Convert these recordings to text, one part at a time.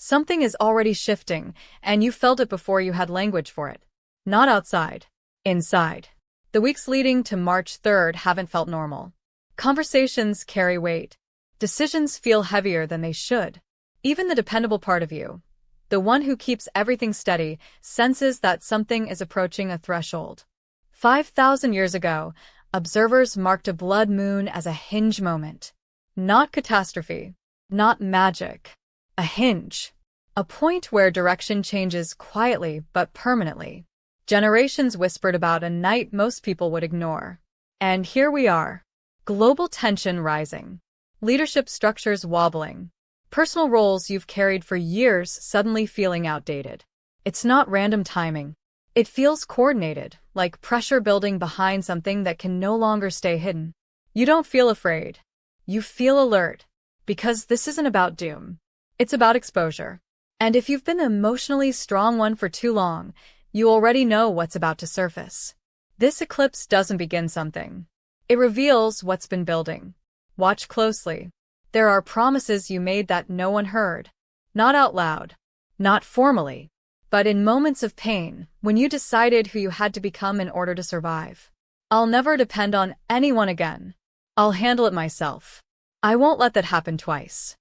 Something is already shifting, and you felt it before you had language for it. Not outside. Inside. The weeks leading to March 3rd haven't felt normal. Conversations carry weight. Decisions feel heavier than they should. Even the dependable part of you, the one who keeps everything steady, senses that something is approaching a threshold. 5,000 years ago, observers marked a blood moon as a hinge moment. Not catastrophe. Not magic. A hinge. A point where direction changes quietly but permanently. Generations whispered about a night most people would ignore. And here we are. Global tension rising. Leadership structures wobbling. Personal roles you've carried for years suddenly feeling outdated. It's not random timing. It feels coordinated, like pressure building behind something that can no longer stay hidden. You don't feel afraid. You feel alert. Because this isn't about doom. It's about exposure. And if you've been the emotionally strong one for too long, you already know what's about to surface. This eclipse doesn't begin something. It reveals what's been building. Watch closely. There are promises you made that no one heard. Not out loud. Not formally. But in moments of pain, when you decided who you had to become in order to survive. I'll never depend on anyone again. I'll handle it myself. I won't let that happen twice.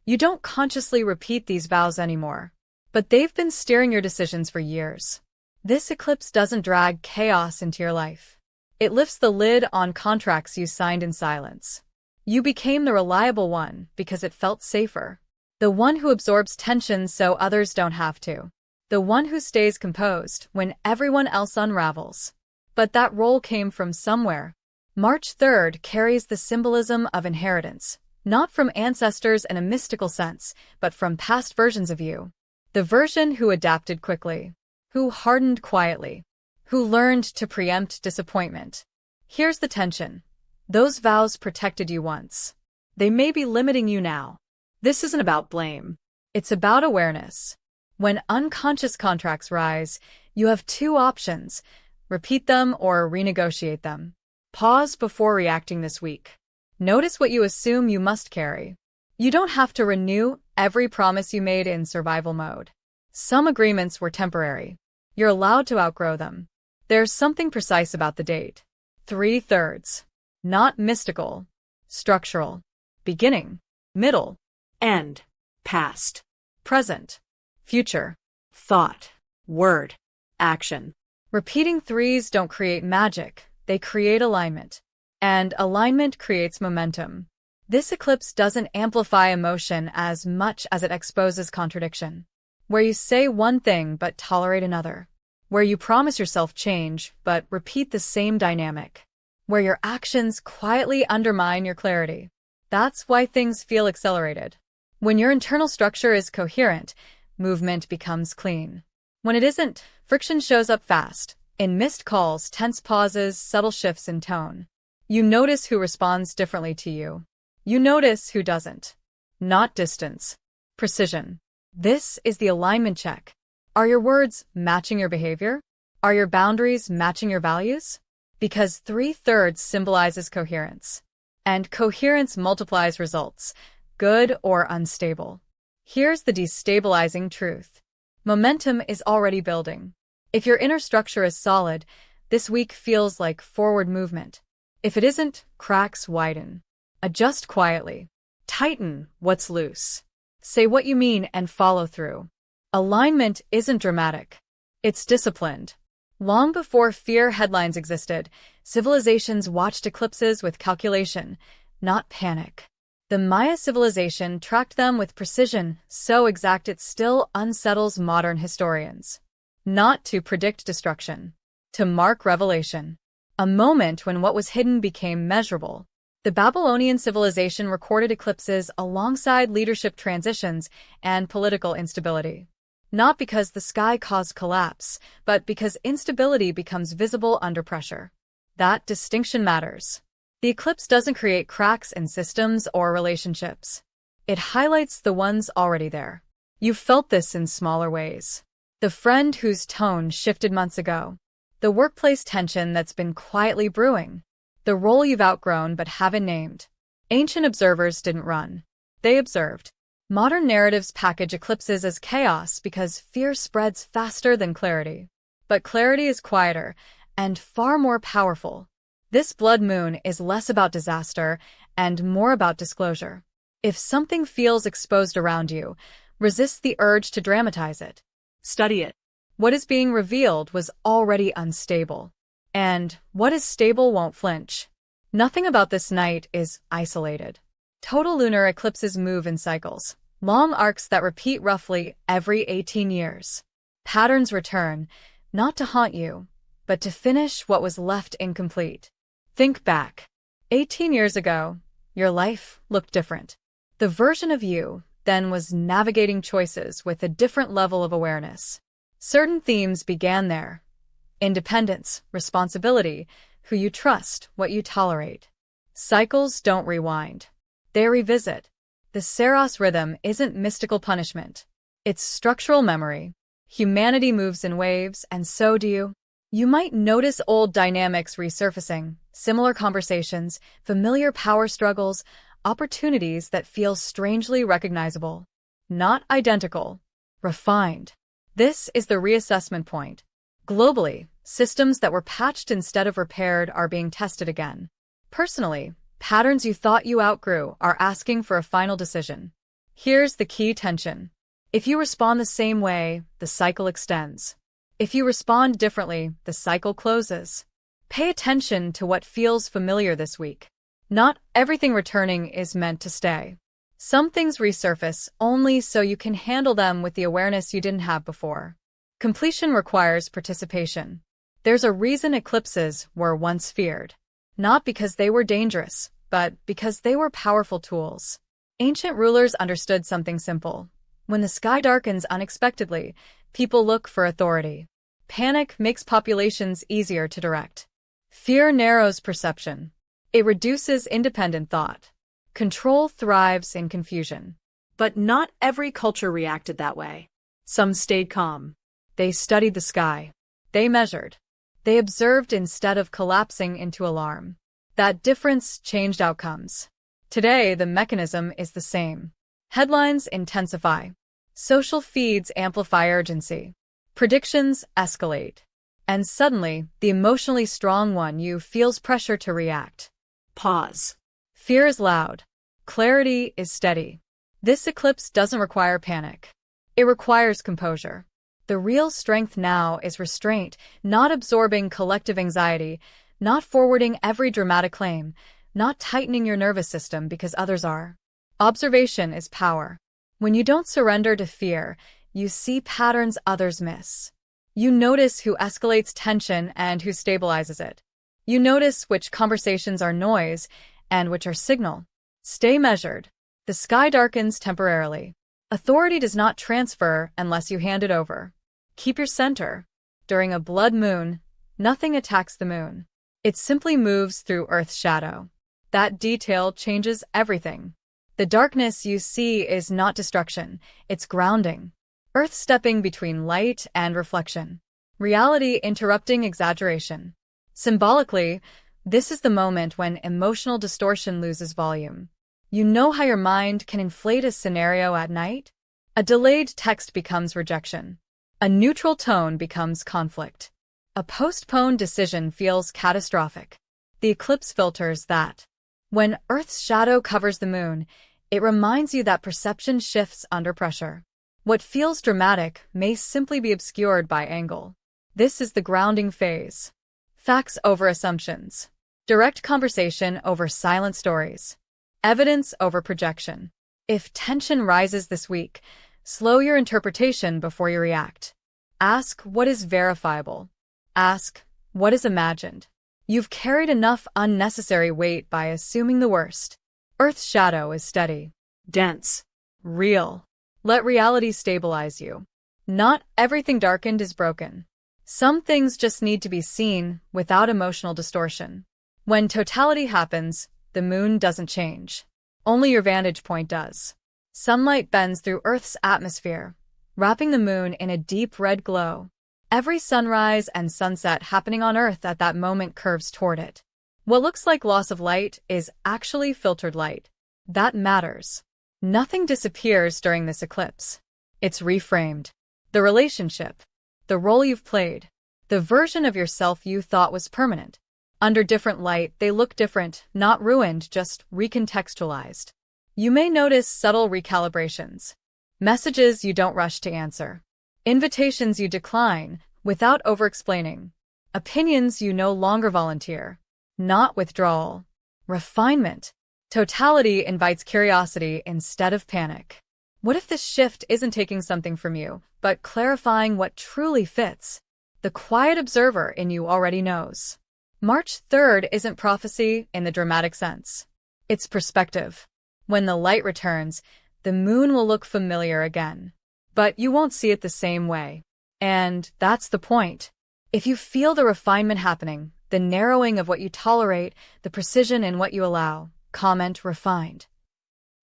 You don't consciously repeat these vows anymore. But they've been steering your decisions for years. This eclipse doesn't drag chaos into your life. It lifts the lid on contracts you signed in silence. You became the reliable one because it felt safer. The one who absorbs tension so others don't have to. The one who stays composed when everyone else unravels. But that role came from somewhere. March 3rd carries the symbolism of inheritance, not from ancestors in a mystical sense, but from past versions of you. The version who adapted quickly, who hardened quietly, who learned to preempt disappointment. Here's the tension. Those vows protected you once. They may be limiting you now. This isn't about blame. It's about awareness. When unconscious contracts rise, you have two options: repeat them or renegotiate them. Pause before reacting this week. Notice what you assume you must carry. You don't have to renew every promise you made in survival mode. Some agreements were temporary. You're allowed to outgrow them. There's something precise about the date. 3/3. Not mystical. Structural. Beginning. Middle. End. Past. Present. Future. Thought. Word. Action. Repeating threes don't create magic. They create alignment. And alignment creates momentum. This eclipse doesn't amplify emotion as much as it exposes contradiction. Where you say one thing but tolerate another. Where you promise yourself change but repeat the same dynamic. Where your actions quietly undermine your clarity. That's why things feel accelerated. When your internal structure is coherent, movement becomes clean. When it isn't, friction shows up fast, in missed calls, tense pauses, subtle shifts in tone. You notice who responds differently to you. You notice who doesn't. Not distance. Precision. This is the alignment check. Are your words matching your behavior? Are your boundaries matching your values? Because 3/3 symbolizes coherence. And coherence multiplies results, good or unstable. Here's the destabilizing truth. Momentum is already building. If your inner structure is solid, this week feels like forward movement. If it isn't, cracks widen. Adjust quietly. Tighten what's loose. Say what you mean and follow through. Alignment isn't dramatic. It's disciplined. Long before fear headlines existed, civilizations watched eclipses with calculation, not panic. The Maya civilization tracked them with precision, so exact it still unsettles modern historians. Not to predict destruction. To mark revelation. A moment when what was hidden became measurable. The Babylonian civilization recorded eclipses alongside leadership transitions and political instability. Not because the sky caused collapse, but because instability becomes visible under pressure. That distinction matters. The eclipse doesn't create cracks in systems or relationships. It highlights the ones already there. You've felt this in smaller ways. The friend whose tone shifted months ago. The workplace tension that's been quietly brewing. The role you've outgrown but haven't named. Ancient observers didn't run. They observed. Modern narratives package eclipses as chaos because fear spreads faster than clarity. But clarity is quieter and far more powerful. This blood moon is less about disaster and more about disclosure. If something feels exposed around you, resist the urge to dramatize it. Study it. What is being revealed was already unstable. And what is stable won't flinch. Nothing about this night is isolated. Total lunar eclipses move in cycles, long arcs that repeat roughly every 18 years. Patterns return, not to haunt you, but to finish what was left incomplete. Think back. 18 years ago, your life looked different. The version of you then was navigating choices with a different level of awareness. Certain themes began there. Independence, responsibility, who you trust, what you tolerate. Cycles don't rewind. They revisit. The Saros rhythm isn't mystical punishment. It's structural memory. Humanity moves in waves, and so do you. You might notice old dynamics resurfacing, similar conversations, familiar power struggles, opportunities that feel strangely recognizable. Not identical. Refined. This is the reassessment point. Globally, systems that were patched instead of repaired are being tested again. Personally, patterns you thought you outgrew are asking for a final decision. Here's the key tension. If you respond the same way, the cycle extends. If you respond differently, the cycle closes. Pay attention to what feels familiar this week. Not everything returning is meant to stay. Some things resurface only so you can handle them with the awareness you didn't have before. Completion requires participation. There's a reason eclipses were once feared. Not because they were dangerous, but because they were powerful tools. Ancient rulers understood something simple. When the sky darkens unexpectedly, people look for authority. Panic makes populations easier to direct. Fear narrows perception. It reduces independent thought. Control thrives in confusion. But not every culture reacted that way. Some stayed calm. They studied the sky. They measured. They observed instead of collapsing into alarm. That difference changed outcomes. Today, the mechanism is the same. Headlines intensify. Social feeds amplify urgency. Predictions escalate. And suddenly, the emotionally strong one you feels pressure to react. Pause. Fear is loud. Clarity is steady. This eclipse doesn't require panic. It requires composure. The real strength now is restraint, not absorbing collective anxiety, not forwarding every dramatic claim, not tightening your nervous system because others are. Observation is power. When you don't surrender to fear, you see patterns others miss. You notice who escalates tension and who stabilizes it. You notice which conversations are noise and which are signal. Stay measured. The sky darkens temporarily. Authority does not transfer unless you hand it over. Keep your center. During a blood moon, nothing attacks the moon. It simply moves through Earth's shadow. That detail changes everything. The darkness you see is not destruction, it's grounding. Earth stepping between light and reflection. Reality interrupting exaggeration. Symbolically, this is the moment when emotional distortion loses volume. You know how your mind can inflate a scenario at night? A delayed text becomes rejection. A neutral tone becomes conflict. A postponed decision feels catastrophic. The eclipse filters that. When Earth's shadow covers the moon, it reminds you that perception shifts under pressure. What feels dramatic may simply be obscured by angle. This is the grounding phase. Facts over assumptions. Direct conversation over silent stories. Evidence over projection. If tension rises this week, slow your interpretation before you react. Ask what is verifiable. Ask what is imagined. You've carried enough unnecessary weight by assuming the worst. Earth's shadow is steady. Dense. Real. Let reality stabilize you. Not everything darkened is broken. Some things just need to be seen without emotional distortion. When totality happens, the moon doesn't change. Only your vantage point does. Sunlight bends through Earth's atmosphere, wrapping the moon in a deep red glow. Every sunrise and sunset happening on Earth at that moment curves toward it. What looks like loss of light is actually filtered light. That matters. Nothing disappears during this eclipse. It's reframed. The relationship, the role you've played, the version of yourself you thought was permanent. Under different light, they look different, not ruined, just recontextualized. You may notice subtle recalibrations. Messages you don't rush to answer. Invitations you decline, without over-explaining. Opinions you no longer volunteer. Not withdrawal. Refinement. Totality invites curiosity instead of panic. What if this shift isn't taking something from you, but clarifying what truly fits? The quiet observer in you already knows. March 3rd isn't prophecy in the dramatic sense. It's perspective. When the light returns, the moon will look familiar again. But you won't see it the same way. And that's the point. If you feel the refinement happening, the narrowing of what you tolerate, the precision in what you allow, comment refined.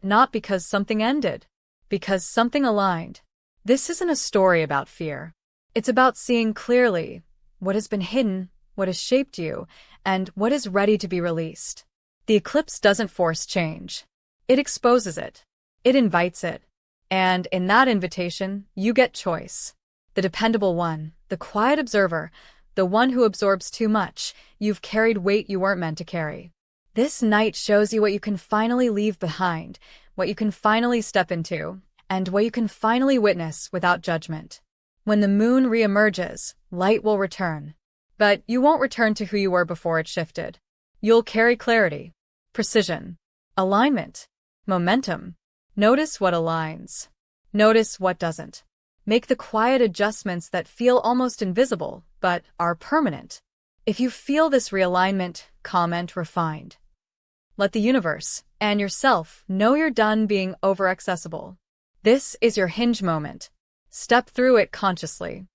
Not because something ended, because something aligned. This isn't a story about fear. It's about seeing clearly what has been hidden, what has shaped you, and what is ready to be released. The eclipse doesn't force change. It exposes it. It invites it. And in that invitation, you get choice. The dependable one, the quiet observer, the one who absorbs too much. You've carried weight you weren't meant to carry. This night shows you what you can finally leave behind, what you can finally step into, and what you can finally witness without judgment. When the moon reemerges, light will return. But you won't return to who you were before it shifted. You'll carry clarity, precision, alignment, momentum. Notice what aligns. Notice what doesn't. Make the quiet adjustments that feel almost invisible, but are permanent. If you feel this realignment, comment refined. Let the universe and yourself know you're done being over-accessible. This is your hinge moment. Step through it consciously.